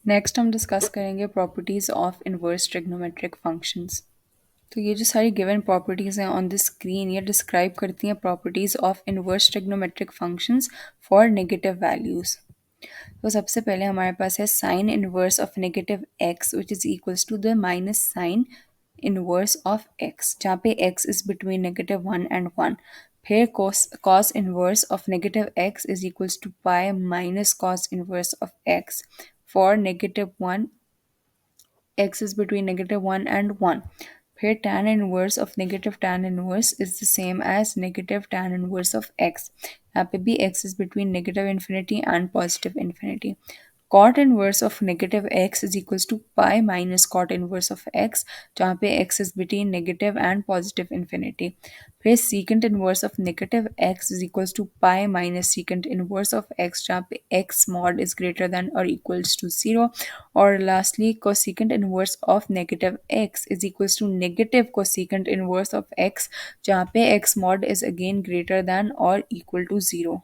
Next हम discuss करेंगे properties of inverse trigonometric functions. तो ये जो सारी गिवन प्रॉपर्टीज़ हैं ऑन द स्क्रीन ये डिस्क्राइब करती हैं properties of inverse trigonometric functions for negative values. तो सबसे पहले हमारे पास है sine inverse of negative x which is equals to the minus sine inverse of x, जहाँ पे एक्स इज़ बिटवीन -1 and 1। फिर cos inverse of negative x is equals to pi minus cos inverse of x for -1, x is between -1 and 1। फिर tan inverse of negative tan inverse is the same as negative tan inverse of x। यहाँ पे भी x is between negative infinity and positive infinity. cot inverse of negative x is equals to pi minus cot inverse of x, जहाँ पे x is between negative and positive infinity. फिर secant inverse of negative x is equals to pi minus secant inverse of x, जहाँ पे x mod is greater than और equals to 0। और lastly cosecant inverse of negative x is equals to negative cosecant inverse of x, जहाँ पे x mod is again greater than और equal to 0।